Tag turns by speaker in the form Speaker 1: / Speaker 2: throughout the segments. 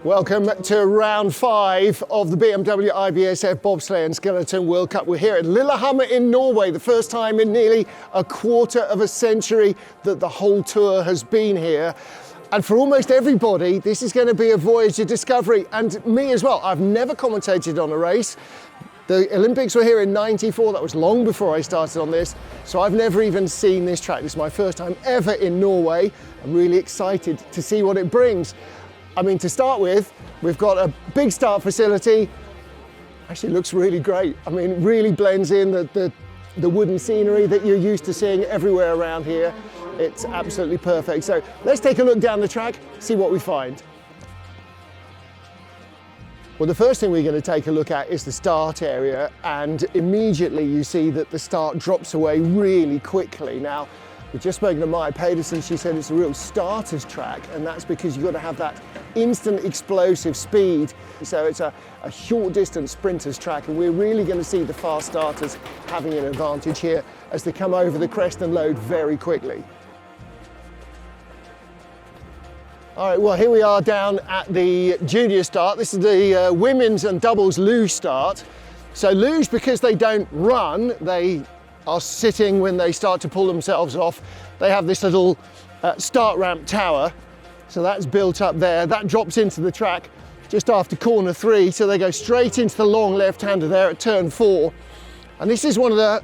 Speaker 1: Welcome to round 5 of the BMW IBSF Bobsleigh and Skeleton World Cup. We're here at Lillehammer in Norway, the first time in nearly a quarter of a century that the whole tour has been here. And for almost everybody, this is going to be a voyage of discovery, and me as well. I've never commentated on a race. The Olympics were here in '94, that was long before I started on this, so I've never even seen this track. This is my first time ever in Norway. I'm really excited to see what it brings. I mean, to start with, we've got a big start facility. Actually looks really great. I mean, it really blends in the wooden scenery that you're used to seeing everywhere around here. It's absolutely perfect. So let's take a look down the track, see what we find. Well, the first thing we're going to take a look at is the start area, and immediately you see that the start drops away really quickly. Now, we've just spoken to Maya Pedersen. She said it's a real starter's track, and that's because you've got to have that instant explosive speed. So it's a short distance sprinter's track, and we're really going to see the fast starters having an advantage here as they come over the crest and load very quickly. All right, well, here we are down at the junior start. This is the women's and doubles luge start. So luge, because they don't run, they are sitting when they start to pull themselves off. They have this little start ramp tower. So that's built up there. That drops into the track just after corner 3. So they go straight into the long left-hander there at turn 4. And this is one of the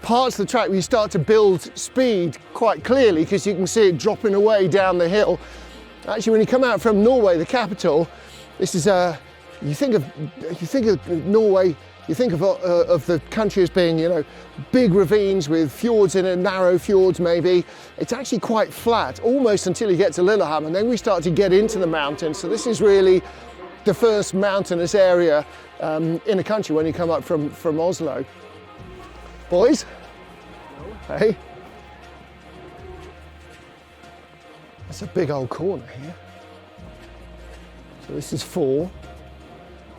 Speaker 1: parts of the track where you start to build speed quite clearly, because you can see it dropping away down the hill. Actually, when you come out from Norway, the capital, this is you think of Norway, you think of the country as being, you know, big ravines with fjords in it, narrow fjords maybe. It's actually quite flat, almost until you get to Lillehammer, and then we start to get into the mountains. So this is really the first mountainous area in the country when you come up from Oslo. Boys, hey. That's a big old corner here. So this is 4.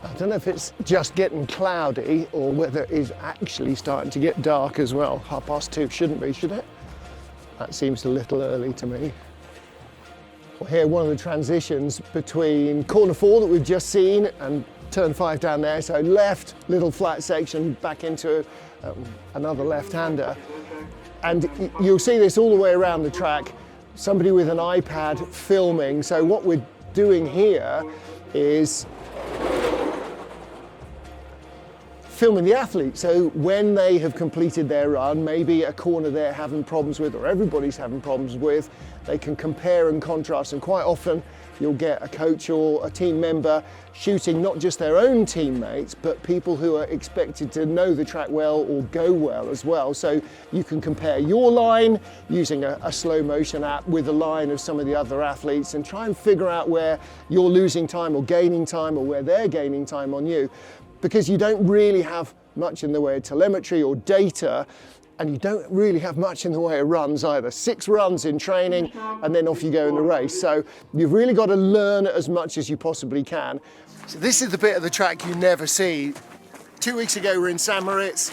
Speaker 1: I don't know if it's just getting cloudy or whether it is actually starting to get dark as well. 2:30 shouldn't be, should it? That seems a little early to me. Well, here, one of the transitions between corner 4 that we've just seen and turn 5 down there. So left, little flat section back into another left-hander. And you'll see this all the way around the track. Somebody with an iPad filming. So what we're doing here is filming the athlete, so when they have completed their run, maybe a corner they're having problems with or everybody's having problems with, they can compare and contrast, and quite often you'll get a coach or a team member shooting not just their own teammates, but people who are expected to know the track well or go well as well. So you can compare your line using a slow motion app with the line of some of the other athletes and try and figure out where you're losing time or gaining time, or where they're gaining time on you. Because you don't really have much in the way of telemetry or data, and you don't really have much in the way of runs either. 6 runs in training, and then off you go in the race. So you've really got to learn as much as you possibly can. So this is the bit of the track you never see. 2 weeks ago we're in St. Moritz,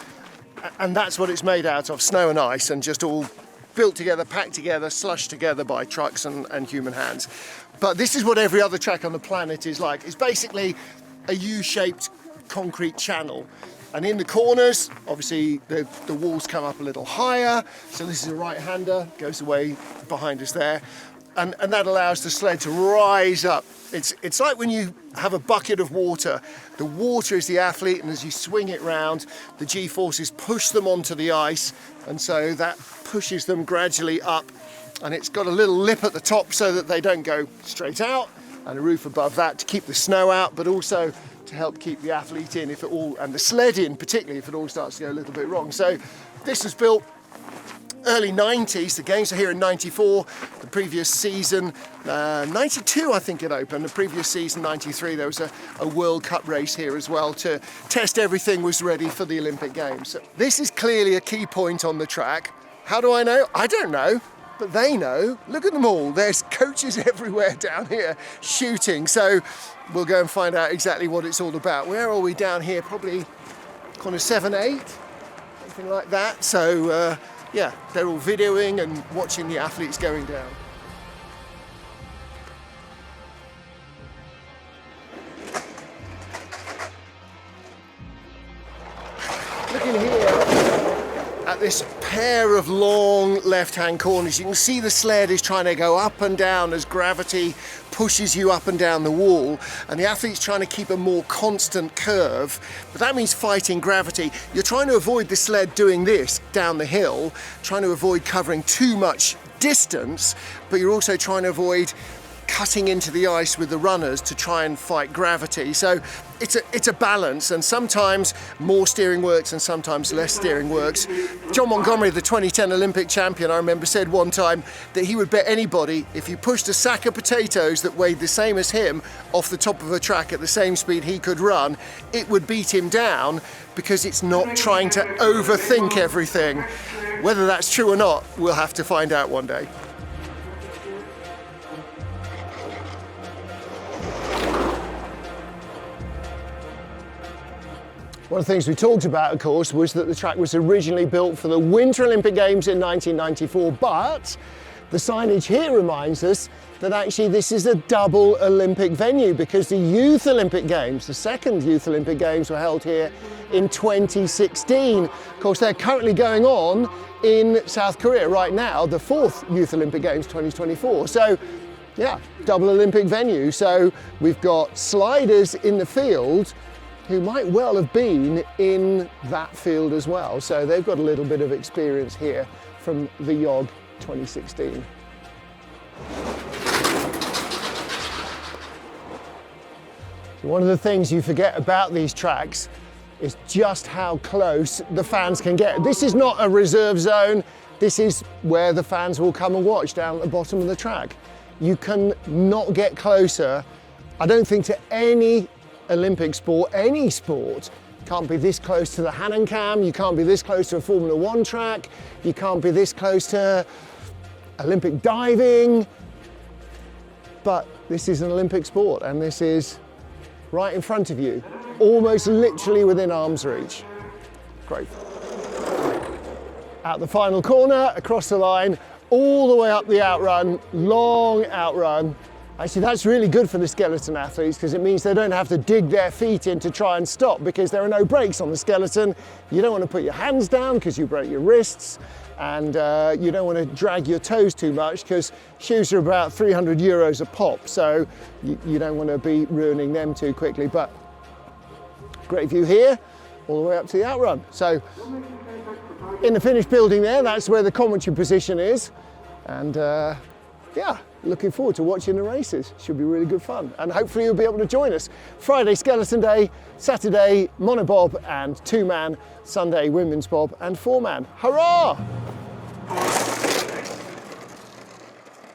Speaker 1: and that's what it's made out of, snow and ice, and just all built together, packed together, slushed together by trucks and human hands. But this is what every other track on the planet is like. It's basically a U-shaped concrete channel, and in the corners obviously the walls come up a little higher, so this is a right-hander, goes away behind us there, and that allows the sled to rise up. It's like when you have a bucket of water. The water is the athlete, and as you swing it round, the G-forces push them onto the ice, and so that pushes them gradually up, and it's got a little lip at the top so that they don't go straight out, and a roof above that to keep the snow out, but also to help keep the athlete in if it all, and the sled in particularly, if it all starts to go a little bit wrong. So this was built early 90s. The games are here in 94. The previous season, 92 I think it opened. The previous season, 93, there was a World Cup race here as well to test everything was ready for the Olympic Games. So this is clearly a key point on the track. How do I know? I don't know. But they know. Look at them all. There's coaches everywhere down here shooting. So we'll go and find out exactly what it's all about. Where are we down here? Probably corner 7, 8, something like that. So yeah, they're all videoing and watching the athletes going down. at this pair of long left-hand corners. You can see the sled is trying to go up and down as gravity pushes you up and down the wall, and the athlete's trying to keep a more constant curve, but that means fighting gravity. You're trying to avoid the sled doing this down the hill, trying to avoid covering too much distance, but you're also trying to avoid cutting into the ice with the runners to try and fight gravity. So it's a balance, and sometimes more steering works and sometimes less steering works. John Montgomery, the 2010 Olympic champion, I remember, said one time that he would bet anybody if you pushed a sack of potatoes that weighed the same as him off the top of a track at the same speed he could run, it would beat him down, because it's not trying to overthink everything. Whether that's true or not, we'll have to find out one day. One of the things we talked about, of course, was that the track was originally built for the Winter Olympic Games in 1994, but the signage here reminds us that actually this is a double Olympic venue, because the Youth Olympic Games, the second Youth Olympic Games, were held here in 2016. Of course, they're currently going on in South Korea right now, the fourth Youth Olympic Games 2024. So, yeah, double Olympic venue. So we've got sliders in the field who might well have been in that field as well. So they've got a little bit of experience here from the YOG 2016. So one of the things you forget about these tracks is just how close the fans can get. This is not a reserve zone. This is where the fans will come and watch, down at the bottom of the track. You can not get closer, I don't think, to any Olympic sport. Any sport can't be this close to the Hahnenkamm, you can't be this close to a Formula One track, you can't be this close to Olympic diving, but this is an Olympic sport, and this is right in front of you, almost literally within arm's reach. Great. At the final corner, across the line, all the way up the outrun, long outrun. Actually, that's really good for the skeleton athletes, because it means they don't have to dig their feet in to try and stop, because there are no brakes on the skeleton. You don't want to put your hands down because you break your wrists, and you don't want to drag your toes too much, because shoes are about €300 a pop, so you don't want to be ruining them too quickly. But great view here, all the way up to the outrun. So in the finished building there, that's where the commentary position is, and yeah, looking forward to watching the races. Should be really good fun, and hopefully you'll be able to join us. Friday skeleton day, Saturday monobob and two-man, Sunday women's bob and four-man. Hurrah!